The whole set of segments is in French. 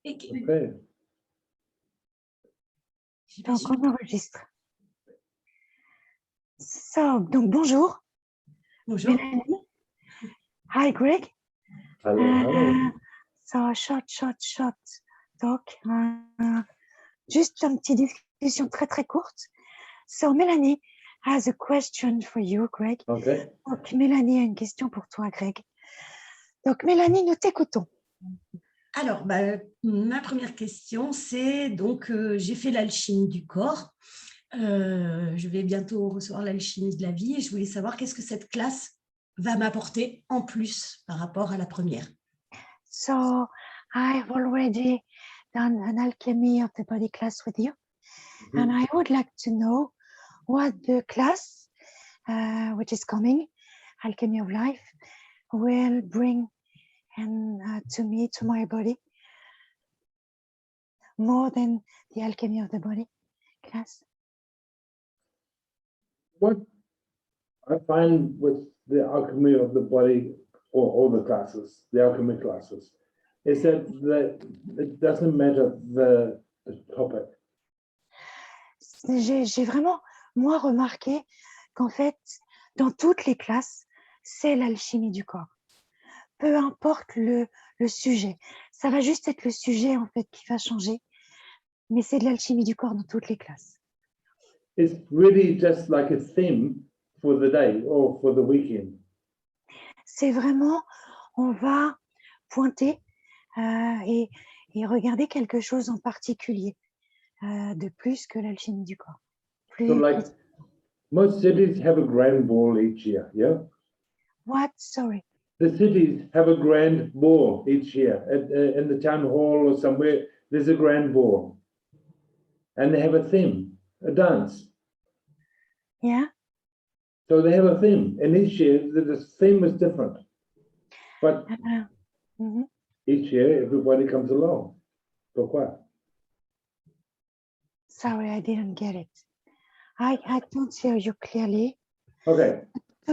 Okay. Donc, on enregistre. Donc, bonjour. Bonjour. Mélanie. Hi, Greg. Hello. So, short talk. Juste une petite discussion très courte. So, Mélanie has a question for you, Greg. Okay. Donc, Mélanie a une question pour toi, Greg. Donc, Mélanie, nous t'écoutons. Alors, ma première question, c'est donc, j'ai fait l'alchimie du corps. Je vais bientôt recevoir l'alchimie de la vie et je voulais savoir qu'est-ce que cette classe va m'apporter en plus par rapport à la première. So, I've already done an alchemy of the body class with you. And I would like to know what the class, which is coming, Alchemy of Life, will bring to me, to my body, more than the Alchemy of the Body class. What I find with the alchemy of the body, or all the classes, the alchemy classes, is that it doesn't matter the topic. J'ai vraiment, moi, remarqué qu'en fait, dans toutes les classes, c'est l'alchimie du corps. Peu importe le sujet. Ça va juste être le sujet, en fait, qui va changer. Mais c'est de l'alchimie du corps dans toutes les classes. It's really just like a theme for the day or for the weekend. C'est vraiment, on va pointer et regarder quelque chose en particulier de plus que l'alchimie du corps. So like most cities have a grand ball each year, yeah? What? Sorry. The cities have a grand ball each year. In the town hall or somewhere, there's a grand ball. And they have a theme, a dance. Yeah. So they have a theme. And each year, the theme is different. But each year, everybody comes along. Pourquoi? Sorry, I didn't get it. I don't hear you clearly. Okay.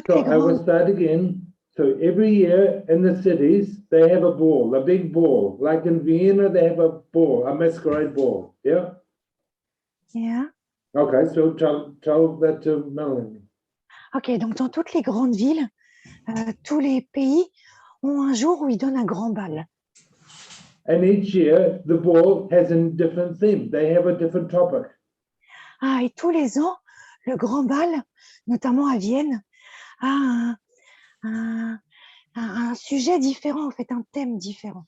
So I will start again. So every year in the cities, they have a ball, a big ball. Like in Vienna, they have a ball, a masquerade ball. Yeah? Yeah. Okay, so tell that to Melanie. Ok, donc dans toutes les grandes villes, tous les pays ont un jour où ils donnent un grand bal. And each year, the ball has a different theme. They have a different topic. Ah, et tous les ans, le grand bal, notamment à Vienne, a un sujet différent, en fait, un thème différent.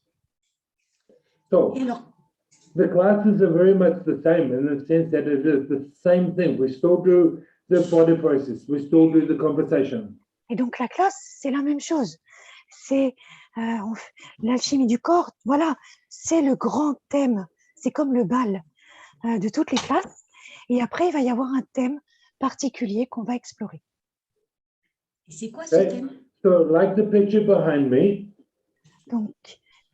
So the classes are very much the same in the sense that it is the same thing. We still do the body process. We still do the conversation. Et donc la classe, c'est la même chose. C'est l'alchimie du corps. Voilà, c'est le grand thème. C'est comme le bal de toutes les classes. Et après, il va y avoir un thème particulier qu'on va explorer. Et c'est quoi ce thème? So, like the picture behind me. Donc,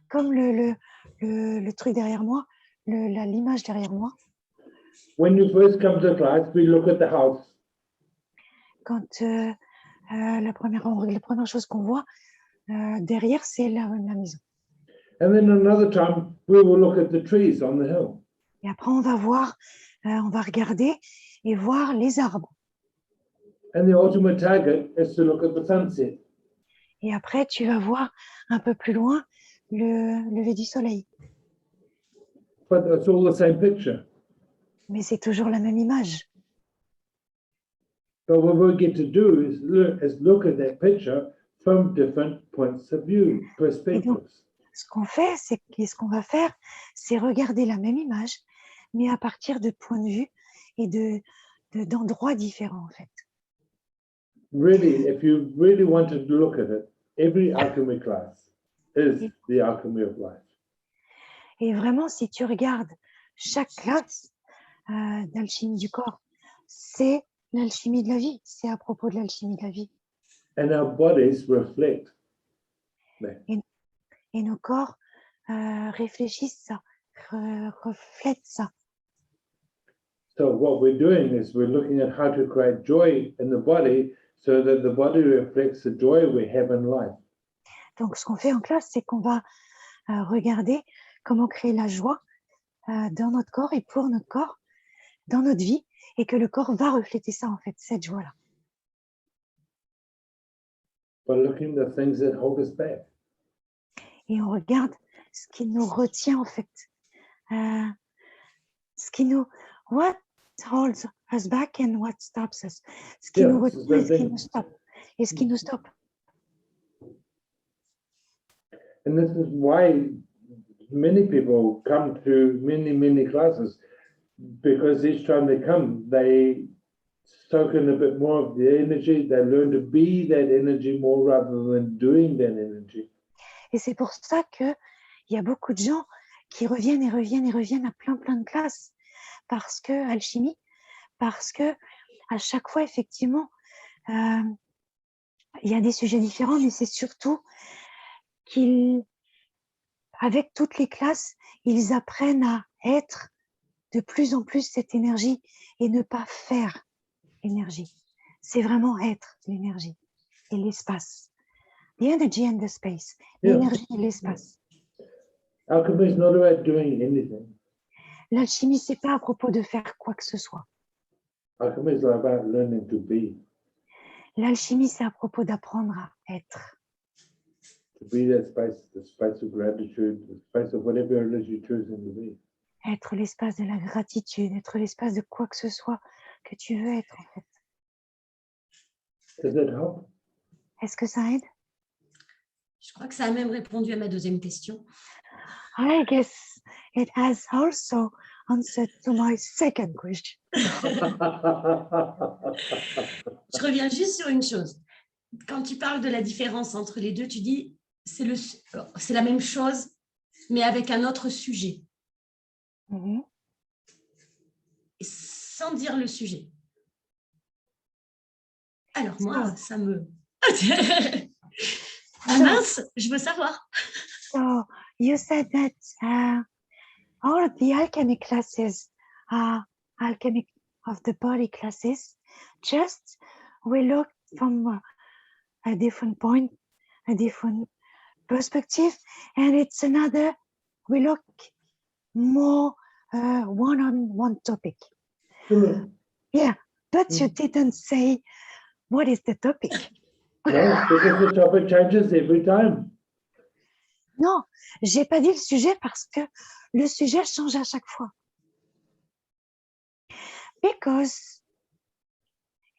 comme le truc derrière moi, l'image derrière moi. When you first come to class, we look at the house. Quand la première chose qu'on voit derrière, c'est la maison. And then another time, we will look at the trees on the hill. Et après, on va regarder et voir les arbres. And the ultimate target is to look at the sunset. Et après, tu vas voir un peu plus loin le lever du soleil. But it's all the same picture. Mais c'est toujours la même image. So what we get to do is look at that picture from different points of view, perspectives. Donc, ce qu'on va faire, c'est regarder la même image, mais à partir de points de vue et d'endroits différents, en fait. Really, if you really want to look at it, every alchemy class is the alchemy of life. Et vraiment, si tu regardes chaque classe d'alchimie du corps, c'est l'alchimie de la vie. C'est à propos de l'alchimie de la vie. And our bodies reflect that. Et nos corps réfléchissent ça, reflètent ça. So what we're doing is we're looking at how to create joy in the body so that the body reflects the joy we have in life. Donc, ce qu'on fait en classe, c'est qu'on va regarder comment créer la joie dans notre corps et pour notre corps, dans notre vie, et que le corps va refléter ça, en fait, cette joie-là. By looking at the things that hold us back. Et on regarde ce qui nous retient, en fait. Ce qui nous... What holds us back and what stops us. Ce qui Yeah, nous it's the retient et same ce qui thing. nous stoppe. Et ce qui nous stoppe. And this is why many people come to many classes, because each time they come, they soak in a bit more of the energy. They learn to be that energy more rather than doing that energy. Et c'est pour ça qu'il y a beaucoup de gens qui reviennent et reviennent et reviennent à plein de classes. Parce que alchimie, parce que à chaque fois, effectivement, il y a des sujets différents, mais c'est surtout qu'avec toutes les classes, ils apprennent à être de plus en plus cette énergie et ne pas faire l'énergie. C'est vraiment être l'énergie et l'espace. The energy and the space. Yeah. L'énergie et l'espace. Alchemy is not about doing anything. L'alchimie, c'est pas à propos de faire quoi que ce soit. Alchemy is about learning to be L'alchimie, c'est à propos d'apprendre à être. that space, the space of gratitude, the space of whatever it is you're choosing to be. Être l'espace de la gratitude, être l'espace de quoi que ce soit que tu veux être, en fait. Does that help? Est-ce que ça aide? Je crois que ça a même répondu à ma deuxième question. I guess it has also answered to my second question. Je reviens juste sur une chose. Quand tu parles de la différence entre les deux, tu dis c'est la même chose, mais avec un autre sujet, Mhm. et sans dire le sujet. Alors moi, ça me... Ah mince, je veux savoir. So you said that all of the alchemy classes are alchemy of the body classes. Just we look from a different point, a different perspective, and it's another. We look more one-on-one topic. Sure. Yeah, but you didn't say what is the topic. No, because the topic changes every time. Non, j'ai pas dit le sujet parce que le sujet change à chaque fois. Because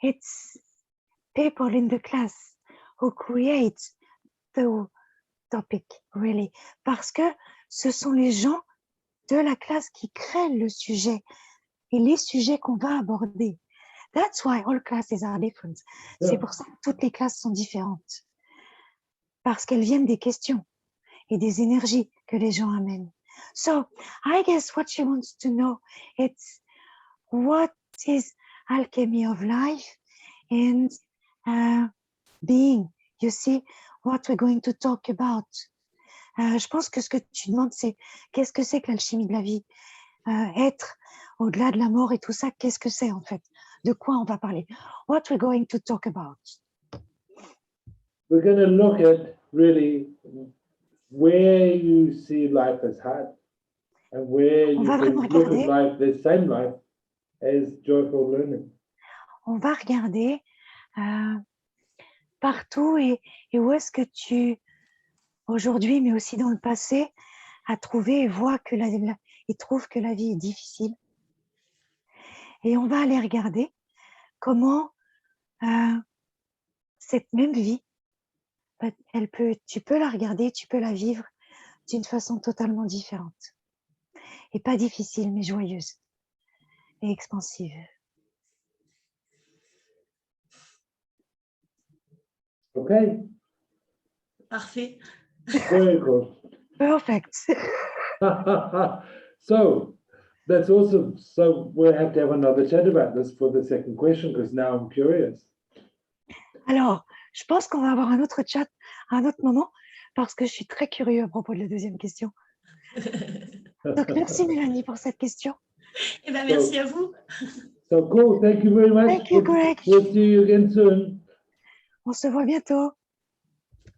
it's people in the class who create the topic, really. Parce que ce sont les gens de la classe qui créent le sujet et les sujets qu'on va aborder. That's why all classes are different. Yeah. C'est pour ça que toutes les classes sont différentes. Parce qu'elles viennent des questions et des énergies que les gens amènent. So, I guess what she wants to know is what is alchemy of life and being. You see what we're going to talk about. Je pense que ce que tu demandes, c'est qu'est-ce que c'est que l'alchimie de la vie? Être au-delà de la mort et tout ça, qu'est-ce que c'est en fait? De quoi on va parler? What we're going to talk about? We're going to look at really where you see life as hard and where On you va can vraiment look at regarder. life, the same life, as joyful learning. On va regarder partout et où est-ce que tu, aujourd'hui, mais aussi dans le passé, as trouvé et vois que et trouve que la vie est difficile. Et on va aller regarder comment cette même vie, tu peux la regarder, tu peux la vivre d'une façon totalement différente. Et pas difficile, mais joyeuse et expansive. Okay, Parfait. very good. Perfect. So that's awesome. So we'll have to have another chat about this for the second question because now I'm curious. Alors, je pense qu'on va avoir un autre chat à un autre moment parce que je suis très curieux à propos de la deuxième question. Donc, merci Mélanie pour cette question. Eh ben, merci à vous. So cool. Thank you very much. Thank you, Greg. We'll see you again soon. On se voit bientôt.